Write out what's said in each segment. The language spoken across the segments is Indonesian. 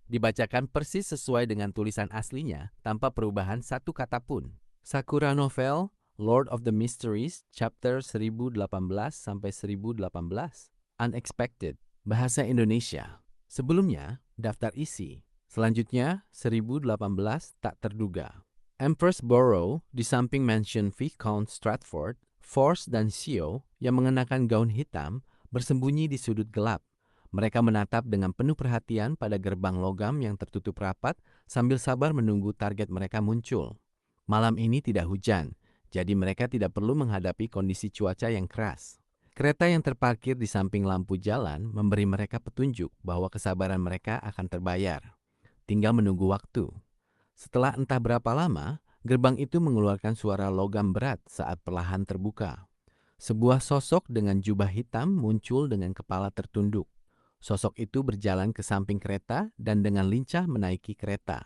Dibacakan persis sesuai dengan tulisan aslinya tanpa perubahan satu kata pun. Sakura Novel, Lord of the Mysteries, chapter 1018 sampai 1018. Unexpected, bahasa Indonesia. Sebelumnya, daftar isi. Selanjutnya, 1018 tak terduga. Empress Borough di samping mansion Viscount Stratford, Force dan Sio yang mengenakan gaun hitam bersembunyi di sudut gelap. Mereka menatap dengan penuh perhatian pada gerbang logam yang tertutup rapat sambil sabar menunggu target mereka muncul. Malam ini tidak hujan, jadi mereka tidak perlu menghadapi kondisi cuaca yang keras. Kereta yang terparkir di samping lampu jalan memberi mereka petunjuk bahwa kesabaran mereka akan terbayar. Tinggal menunggu waktu. Setelah entah berapa lama, gerbang itu mengeluarkan suara logam berat saat perlahan terbuka. Sebuah sosok dengan jubah hitam muncul dengan kepala tertunduk. Sosok itu berjalan ke samping kereta dan dengan lincah menaiki kereta.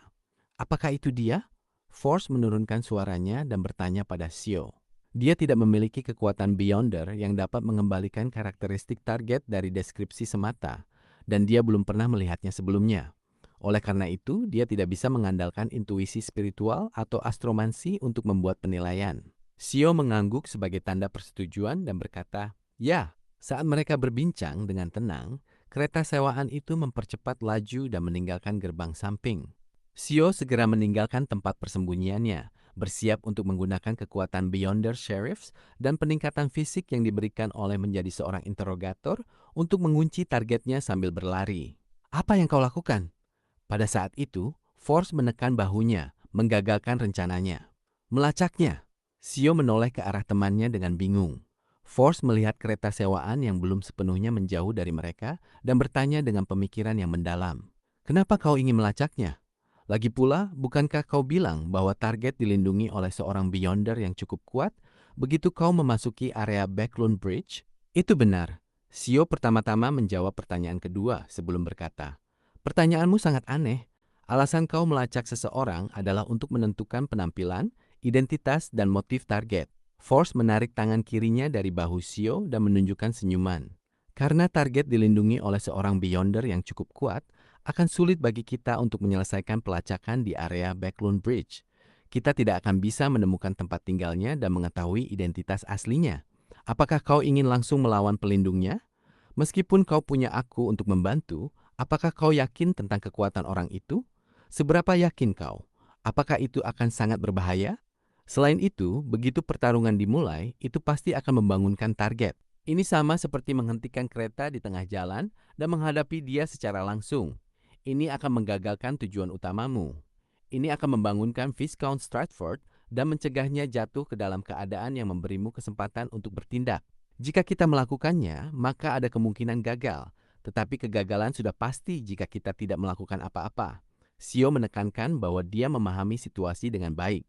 Apakah itu dia? Force menurunkan suaranya dan bertanya pada Sio. Dia tidak memiliki kekuatan Beyonder yang dapat mengembalikan karakteristik target dari deskripsi semata, dan dia belum pernah melihatnya sebelumnya. Oleh karena itu, dia tidak bisa mengandalkan intuisi spiritual atau astromansi untuk membuat penilaian. Sio mengangguk sebagai tanda persetujuan dan berkata, "Ya." Saat mereka berbincang dengan tenang, kereta sewaan itu mempercepat laju dan meninggalkan gerbang samping. Sio segera meninggalkan tempat persembunyiannya, bersiap untuk menggunakan kekuatan Beyonder Sheriffs dan peningkatan fisik yang diberikan oleh menjadi seorang interrogator untuk mengunci targetnya sambil berlari. "Apa yang kau lakukan?" Pada saat itu, Force menekan bahunya, menggagalkan rencananya. Melacaknya, Sio menoleh ke arah temannya dengan bingung. Force melihat kereta sewaan yang belum sepenuhnya menjauh dari mereka dan bertanya dengan pemikiran yang mendalam. "Kenapa kau ingin melacaknya? Lagi pula, bukankah kau bilang bahwa target dilindungi oleh seorang Beyonder yang cukup kuat begitu kau memasuki area Backlund Bridge?" "Itu benar." Sio pertama-tama menjawab pertanyaan kedua sebelum berkata, "Pertanyaanmu sangat aneh. Alasan kau melacak seseorang adalah untuk menentukan penampilan, identitas, dan motif target." Force menarik tangan kirinya dari bahu Sio dan menunjukkan senyuman. "Karena target dilindungi oleh seorang Beyonder yang cukup kuat, akan sulit bagi kita untuk menyelesaikan pelacakan di area Backlund Bridge. Kita tidak akan bisa menemukan tempat tinggalnya dan mengetahui identitas aslinya. Apakah kau ingin langsung melawan pelindungnya? Meskipun kau punya aku untuk membantu, apakah kau yakin tentang kekuatan orang itu? Seberapa yakin kau? Apakah itu akan sangat berbahaya? Selain itu, begitu pertarungan dimulai, itu pasti akan membangunkan target. Ini sama seperti menghentikan kereta di tengah jalan dan menghadapi dia secara langsung. Ini akan menggagalkan tujuan utamamu. Ini akan membangunkan Viscount Stratford dan mencegahnya jatuh ke dalam keadaan yang memberimu kesempatan untuk bertindak. Jika kita melakukannya, maka ada kemungkinan gagal. Tetapi kegagalan sudah pasti jika kita tidak melakukan apa-apa. Sio menekankan bahwa dia memahami situasi dengan baik.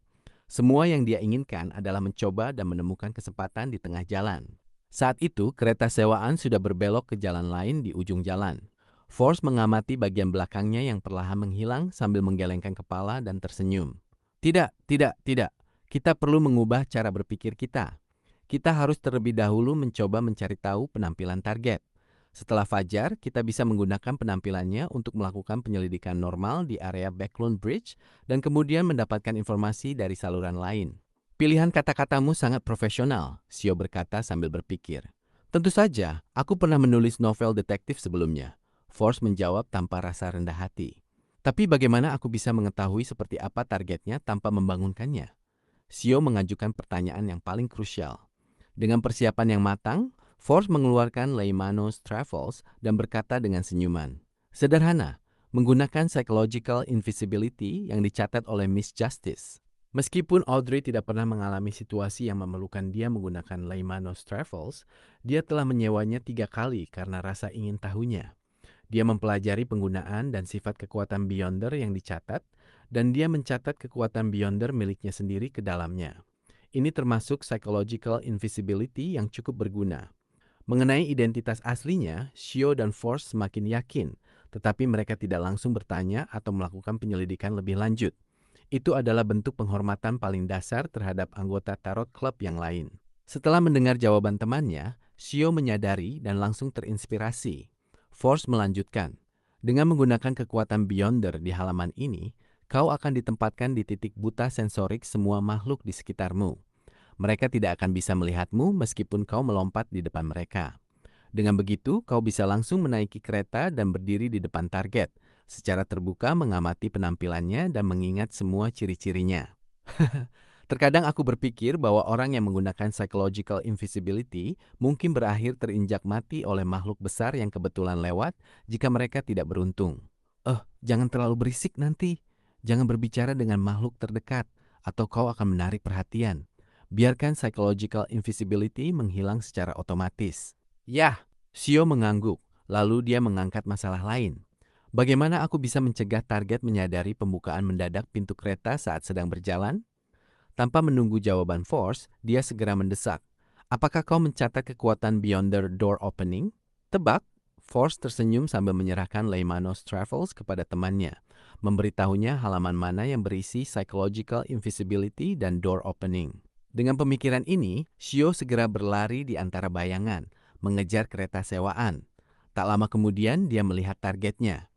Semua yang dia inginkan adalah mencoba dan menemukan kesempatan di tengah jalan. Saat itu, kereta sewaan sudah berbelok ke jalan lain di ujung jalan. Force mengamati bagian belakangnya yang perlahan menghilang sambil menggelengkan kepala dan tersenyum. "Tidak, tidak, tidak. Kita perlu mengubah cara berpikir kita. Kita harus terlebih dahulu mencoba mencari tahu penampilan target. Setelah fajar, kita bisa menggunakan penampilannya untuk melakukan penyelidikan normal di area Backlund Bridge dan kemudian mendapatkan informasi dari saluran lain." "Pilihan kata-katamu sangat profesional," Sio berkata sambil berpikir. "Tentu saja, aku pernah menulis novel detektif sebelumnya." Force menjawab tanpa rasa rendah hati. "Tapi bagaimana aku bisa mengetahui seperti apa targetnya tanpa membangunkannya?" Sio mengajukan pertanyaan yang paling krusial. Dengan persiapan yang matang, Force mengeluarkan Leymano's Travels dan berkata dengan senyuman, "Sederhana, menggunakan psychological invisibility yang dicatat oleh Miss Justice." Meskipun Audrey tidak pernah mengalami situasi yang memerlukan dia menggunakan Leymano's Travels, dia telah menyewanya 3 kali karena rasa ingin tahunya. Dia mempelajari penggunaan dan sifat kekuatan Beyonder yang dicatat, dan dia mencatat kekuatan Beyonder miliknya sendiri ke dalamnya. Ini termasuk psychological invisibility yang cukup berguna. Mengenai identitas aslinya, Sio dan Force semakin yakin, tetapi mereka tidak langsung bertanya atau melakukan penyelidikan lebih lanjut. Itu adalah bentuk penghormatan paling dasar terhadap anggota Tarot Club yang lain. Setelah mendengar jawaban temannya, Sio menyadari dan langsung terinspirasi. Force melanjutkan, Dengan menggunakan kekuatan Beyonder di halaman ini, kau akan ditempatkan di titik buta sensorik semua makhluk di sekitarmu. Mereka tidak akan bisa melihatmu meskipun kau melompat di depan mereka. Dengan begitu, kau bisa langsung menaiki kereta dan berdiri di depan target, secara terbuka mengamati penampilannya dan mengingat semua ciri-cirinya. Terkadang aku berpikir bahwa orang yang menggunakan psychological invisibility mungkin berakhir terinjak mati oleh makhluk besar yang kebetulan lewat jika mereka tidak beruntung. Jangan terlalu berisik nanti. Jangan berbicara dengan makhluk terdekat, atau kau akan menarik perhatian. Biarkan psychological invisibility menghilang secara otomatis. Yah, Shio mengangguk, lalu dia mengangkat masalah lain. Bagaimana aku bisa mencegah target menyadari pembukaan mendadak pintu kereta saat sedang berjalan? Tanpa menunggu jawaban Force, dia segera mendesak. Apakah kau mencatat kekuatan Beyonder Door Opening? Tebak, Force tersenyum sambil menyerahkan Leimanos Travels kepada temannya, memberitahunya halaman mana yang berisi Psychological Invisibility dan Door Opening. Dengan pemikiran ini, Shio segera berlari di antara bayangan, mengejar kereta sewaan. Tak lama kemudian, dia melihat targetnya.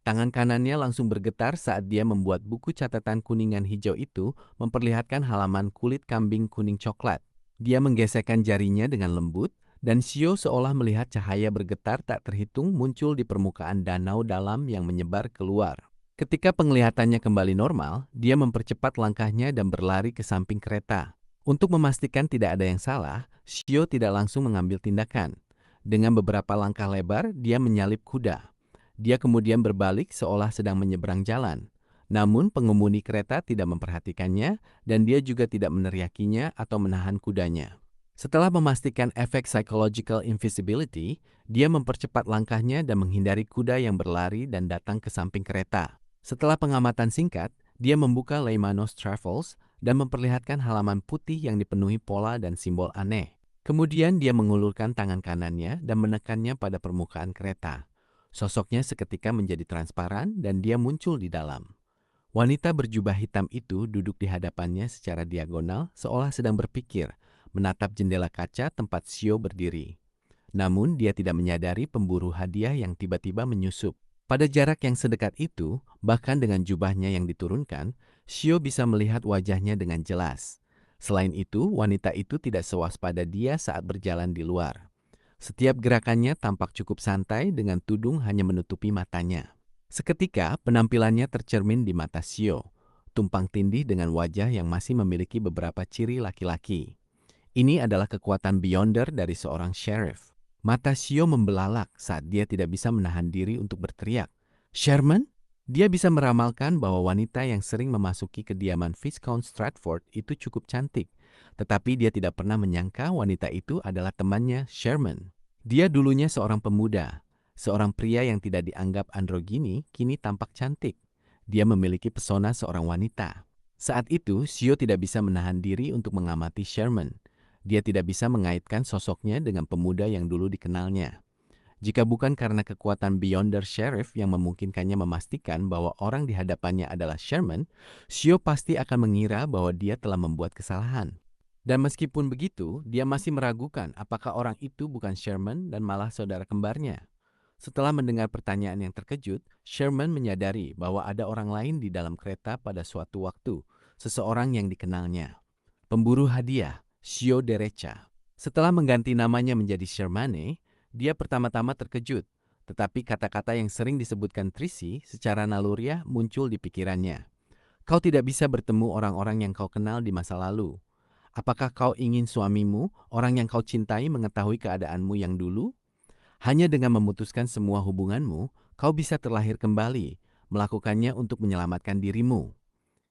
Tangan kanannya langsung bergetar saat dia membuat buku catatan kuningan hijau itu memperlihatkan halaman kulit kambing kuning coklat. Dia menggesekkan jarinya dengan lembut, dan Shio seolah melihat cahaya bergetar tak terhitung muncul di permukaan danau dalam yang menyebar keluar. Ketika penglihatannya kembali normal, dia mempercepat langkahnya dan berlari ke samping kereta. Untuk memastikan tidak ada yang salah, Shio tidak langsung mengambil tindakan. Dengan beberapa langkah lebar, dia menyalip kuda. Dia kemudian berbalik seolah sedang menyeberang jalan. Namun pengemudi kereta tidak memperhatikannya dan dia juga tidak meneriakinya atau menahan kudanya. Setelah memastikan efek psychological invisibility, dia mempercepat langkahnya dan menghindari kuda yang berlari dan datang ke samping kereta. Setelah pengamatan singkat, dia membuka Leimanos Travels dan memperlihatkan halaman putih yang dipenuhi pola dan simbol aneh. Kemudian dia mengulurkan tangan kanannya dan menekannya pada permukaan kereta. Sosoknya seketika menjadi transparan dan dia muncul di dalam. Wanita berjubah hitam itu duduk di hadapannya secara diagonal seolah sedang berpikir, menatap jendela kaca tempat Shio berdiri. Namun dia tidak menyadari pemburu hadiah yang tiba-tiba menyusup. Pada jarak yang sedekat itu, bahkan dengan jubahnya yang diturunkan, Shio bisa melihat wajahnya dengan jelas. Selain itu, wanita itu tidak sewaspada dia saat berjalan di luar. Setiap gerakannya tampak cukup santai dengan tudung hanya menutupi matanya. Seketika penampilannya tercermin di mata Shio, tumpang tindih dengan wajah yang masih memiliki beberapa ciri laki-laki. Ini adalah kekuatan Beyonder dari seorang sheriff. Mata Shio membelalak saat dia tidak bisa menahan diri untuk berteriak. Sherman? Dia bisa meramalkan bahwa wanita yang sering memasuki kediaman Viscount Stratford itu cukup cantik, tetapi dia tidak pernah menyangka wanita itu adalah temannya Sherman. Dia dulunya seorang pemuda, seorang pria yang tidak dianggap androgini, kini tampak cantik. Dia memiliki pesona seorang wanita. Saat itu, Shio tidak bisa menahan diri untuk mengamati Sherman. Dia tidak bisa mengaitkan sosoknya dengan pemuda yang dulu dikenalnya. Jika bukan karena kekuatan Beyonder Sheriff yang memungkinkannya memastikan bahwa orang di hadapannya adalah Sherman, Shio pasti akan mengira bahwa dia telah membuat kesalahan. Dan meskipun begitu, dia masih meragukan apakah orang itu bukan Sherman dan malah saudara kembarnya. Setelah mendengar pertanyaan yang terkejut, Sherman menyadari bahwa ada orang lain di dalam kereta pada suatu waktu, seseorang yang dikenalnya. Pemburu hadiah, Shio Derecha. Setelah mengganti namanya menjadi Shermane, dia pertama-tama terkejut, tetapi kata-kata yang sering disebutkan Tracy secara naluriah muncul di pikirannya. Kau tidak bisa bertemu orang-orang yang kau kenal di masa lalu. Apakah kau ingin suamimu, orang yang kau cintai, mengetahui keadaanmu yang dulu? Hanya dengan memutuskan semua hubunganmu, kau bisa terlahir kembali, melakukannya untuk menyelamatkan dirimu.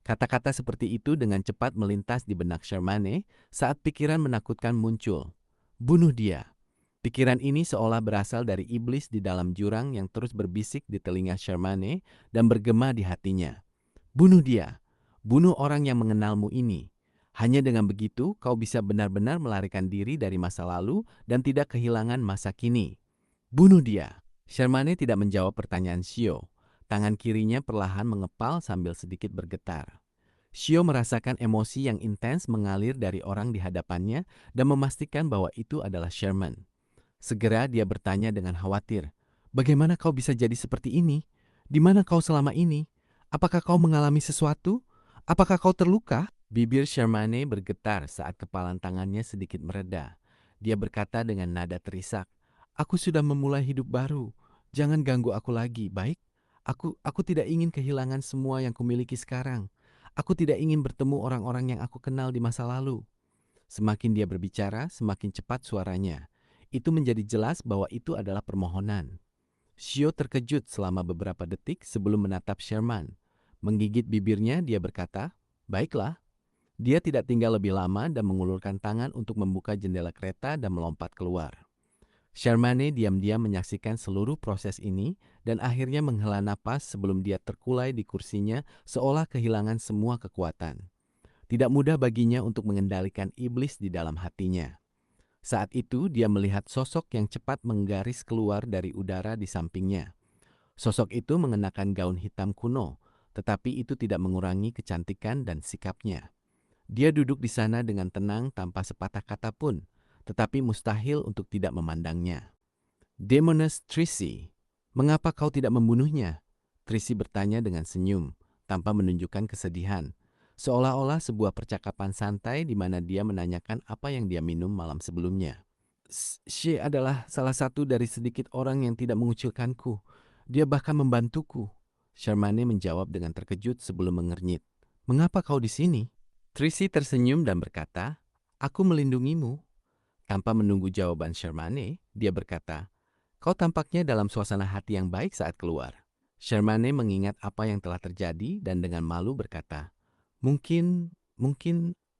Kata-kata seperti itu dengan cepat melintas di benak Shermane saat pikiran menakutkan muncul. Bunuh dia. Pikiran ini seolah berasal dari iblis di dalam jurang yang terus berbisik di telinga Shermane dan bergema di hatinya. Bunuh dia. Bunuh orang yang mengenalmu ini. Hanya dengan begitu kau bisa benar-benar melarikan diri dari masa lalu dan tidak kehilangan masa kini. Bunuh dia. Shermane tidak menjawab pertanyaan Shio. Tangan kirinya perlahan mengepal sambil sedikit bergetar. Shio merasakan emosi yang intens mengalir dari orang di hadapannya dan memastikan bahwa itu adalah Sherman. Segera dia bertanya dengan khawatir, Bagaimana kau bisa jadi seperti ini? Di mana kau selama ini? Apakah kau mengalami sesuatu? Apakah kau terluka?" Bibir Shermane bergetar saat kepalan tangannya sedikit mereda. Dia berkata dengan nada terisak, "Aku sudah memulai hidup baru. Jangan ganggu aku lagi, baik? Aku tidak ingin kehilangan semua yang kumiliki sekarang. Aku tidak ingin bertemu orang-orang yang aku kenal di masa lalu." Semakin dia berbicara, semakin cepat suaranya. Itu menjadi jelas bahwa itu adalah permohonan. Shio terkejut selama beberapa detik sebelum menatap Sherman. Menggigit bibirnya, dia berkata, "Baiklah." Dia tidak tinggal lebih lama dan mengulurkan tangan untuk membuka jendela kereta dan melompat keluar. Shermane diam-diam menyaksikan seluruh proses ini dan akhirnya menghela napas sebelum dia terkulai di kursinya seolah kehilangan semua kekuatan. Tidak mudah baginya untuk mengendalikan iblis di dalam hatinya. Saat itu dia melihat sosok yang cepat menggaris keluar dari udara di sampingnya. Sosok itu mengenakan gaun hitam kuno, tetapi itu tidak mengurangi kecantikan dan sikapnya. Dia duduk di sana dengan tenang tanpa sepatah kata pun, tetapi mustahil untuk tidak memandangnya. "Demoness Trissy, mengapa kau tidak membunuhnya?" Trissy bertanya dengan senyum, tanpa menunjukkan kesedihan, seolah-olah sebuah percakapan santai di mana dia menanyakan apa yang dia minum malam sebelumnya. "She adalah salah satu dari sedikit orang yang tidak mengucilkanku. Dia bahkan membantuku." Shermane menjawab dengan terkejut sebelum mengernyit. "Mengapa kau di sini?" Trissy tersenyum dan berkata, "Aku melindungimu." Tanpa menunggu jawaban Shermane, dia berkata, "Kau tampaknya dalam suasana hati yang baik saat keluar." Shermane mengingat apa yang telah terjadi dan dengan malu berkata, Mungkin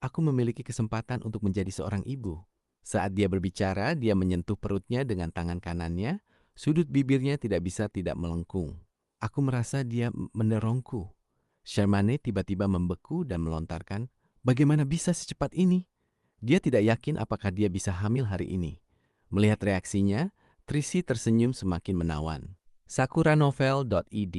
aku memiliki kesempatan untuk menjadi seorang ibu." Saat dia berbicara, dia menyentuh perutnya dengan tangan kanannya, sudut bibirnya tidak bisa tidak melengkung. "Aku merasa dia mendorongku." Shermane tiba-tiba membeku dan melontarkan, "Bagaimana bisa secepat ini?" Dia tidak yakin apakah dia bisa hamil hari ini. Melihat reaksinya, Trissy tersenyum semakin menawan. Sakuranovel.id